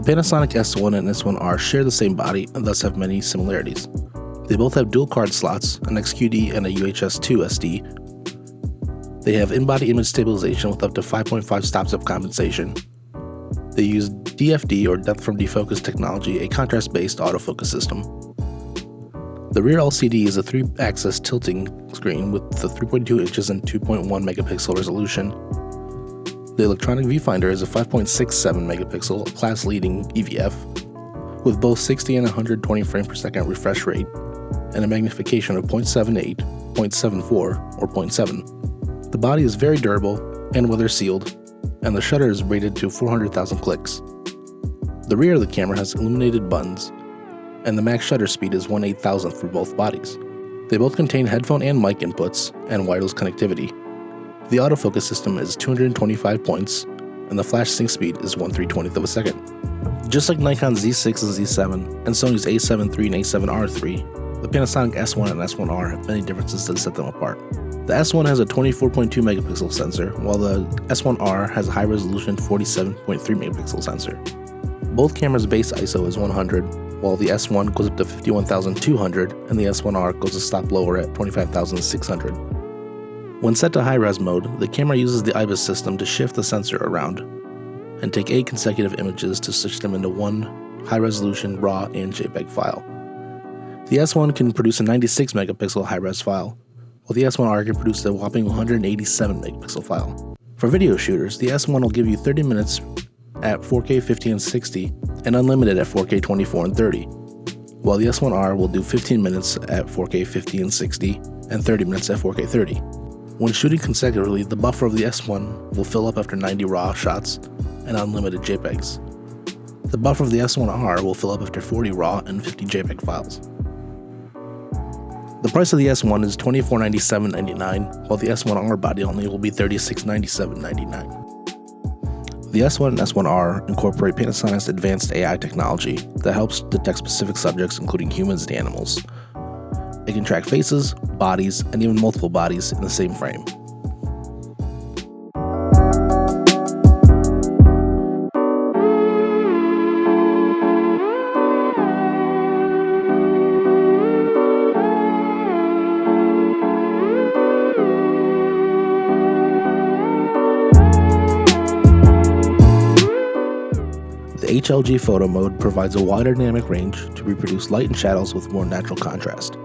Panasonic S1 and S1R share the same body and thus have many similarities. They both have dual card slots, an XQD and a UHS-2 SD. They have in-body image stabilization with up to 5.5 stop-step compensation. They use DFD or depth from defocus technology, a contrast-based autofocus system. The rear LCD is a 3-axis tilting screen with the 3.2 inches and 2.1 megapixel resolution. The electronic viewfinder is a 5.67 megapixel class-leading EVF with both 60 and 120 frames per second refresh rate and a magnification of 0.78, 0.74, or 0.7. The body is very durable and weather sealed, and the shutter is rated to 400,000 clicks. The rear of the camera has illuminated buttons, and the max shutter speed is 1/8,000th for both bodies. They both contain headphone and mic inputs and wireless connectivity. The autofocus system is 225 points, and the flash sync speed is 1/320th of a second. Just like Nikon's Z6 and Z7, and Sony's A7 III and A7R III, the Panasonic S1 and S1R have many differences that set them apart. The S1 has a 24.2 megapixel sensor, while the S1R has a high-resolution 47.3 megapixel sensor. Both cameras' base ISO is 100, while the S1 goes up to 51,200 and the S1R goes a stop lower at 25,600. When set to high-res mode, the camera uses the IBIS system to shift the sensor around and take 8 consecutive images to stitch them into one high-resolution RAW and JPEG file. The S1 can produce a 96 megapixel high-res file, while the S1R can produce a whopping 187 megapixel file. For video shooters, the S1 will give you 30 minutes at 4K 50 and 60 and unlimited at 4K 24 and 30, while the S1R will do 15 minutes at 4K 50 and 60 and 30 minutes at 4K 30. When shooting consecutively, the buffer of the S1 will fill up after 90 RAW shots and unlimited JPEGs. The buffer of the S1R will fill up after 40 RAW and 50 JPEG files. The price of the S1 is $2497.99, while the S1R body only will be $3697.99. The S1 and S1R incorporate Panasonic's advanced AI technology that helps detect specific subjects, including humans and animals. It can track faces, bodies, and even multiple bodies in the same frame. The Hlg Photo Mode provides a wider dynamic range to reproduce light and shadows with more natural contrast.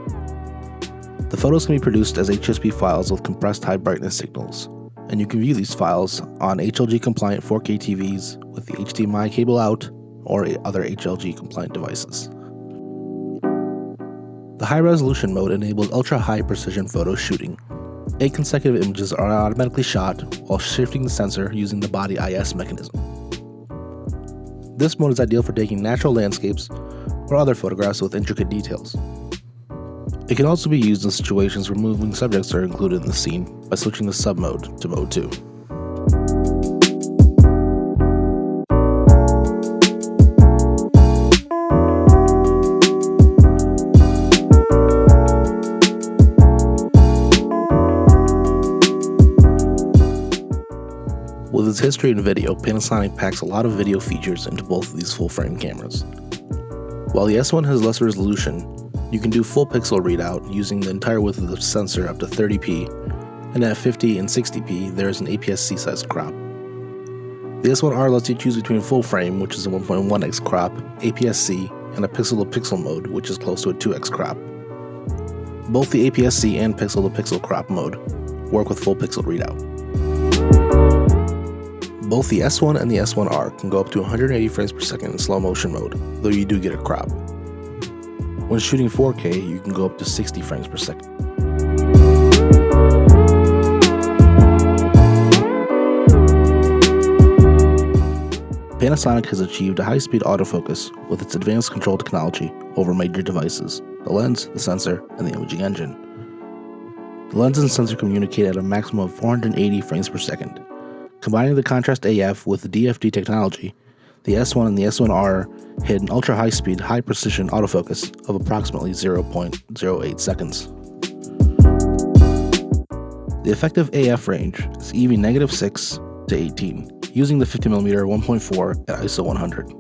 The photos can be produced as HSP files with compressed high brightness signals, and you can view these files on HLG compliant 4K TVs with the HDMI cable out or other HLG compliant devices. The high resolution mode enables ultra high precision photo shooting. 8 consecutive images are automatically shot while shifting the sensor using the body IS mechanism. This mode is ideal for taking natural landscapes or other photographs with intricate details. It can also be used in situations where moving subjects are included in the scene by switching the sub-mode to Mode 2. With its history in video, Panasonic packs a lot of video features into both of these full-frame cameras. While the S1 has less resolution, you can do full pixel readout using the entire width of the sensor up to 30p, and at 50 and 60p there is an APS-C size crop. The S1R lets you choose between full frame, which is a 1.1x crop, APS-C, and a pixel-to-pixel mode, which is close to a 2x crop. Both the APS-C and pixel-to-pixel crop mode work with full pixel readout. Both the S1 and the S1R can go up to 180 frames per second in slow motion mode, though you do get a crop. When shooting 4K, you can go up to 60 frames per second. Panasonic has achieved a high-speed autofocus with its advanced control technology over major devices, the lens, the sensor, and the imaging engine. The lens and sensor communicate at a maximum of 480 frames per second. Combining the contrast AF with the DFD technology, the S1 and the S1R hit an ultra-high-speed, high-precision autofocus of approximately 0.08 seconds. The effective AF range is EV -6 to 18, using the 50mm 1.4 at ISO 100.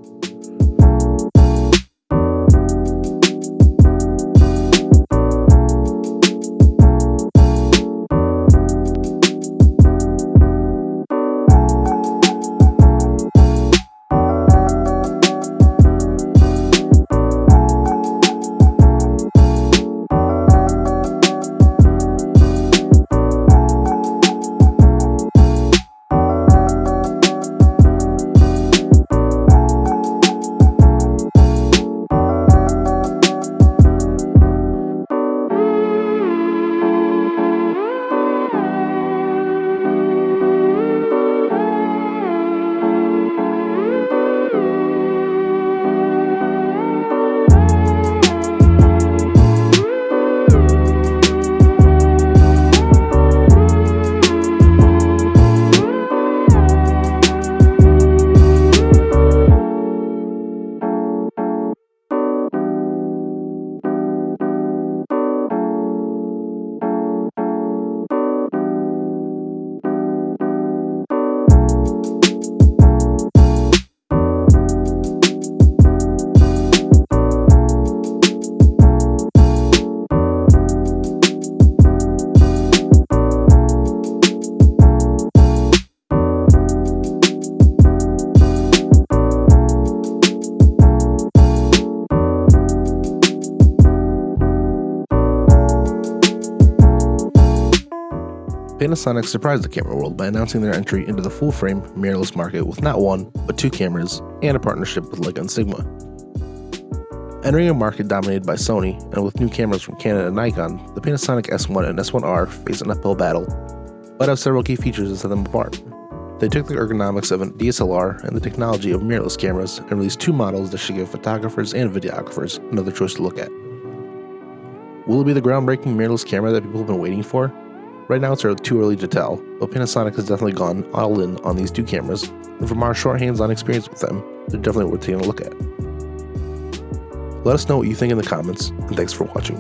Panasonic surprised the camera world by announcing their entry into the full-frame mirrorless market with not one, but two cameras and a partnership with Leica and Sigma. Entering a market dominated by Sony, and with new cameras from Canon and Nikon, the Panasonic S1 and S1R face an uphill battle, but have several key features that set them apart. They took the ergonomics of a DSLR and the technology of mirrorless cameras and released two models that should give photographers and videographers another choice to look at. Will it be the groundbreaking mirrorless camera that people have been waiting for? Right now it's too early to tell, but Panasonic has definitely gone all in on these two cameras, and from our short hands-on experience with them, they're definitely worth taking a look at. Let us know what you think in the comments, and thanks for watching.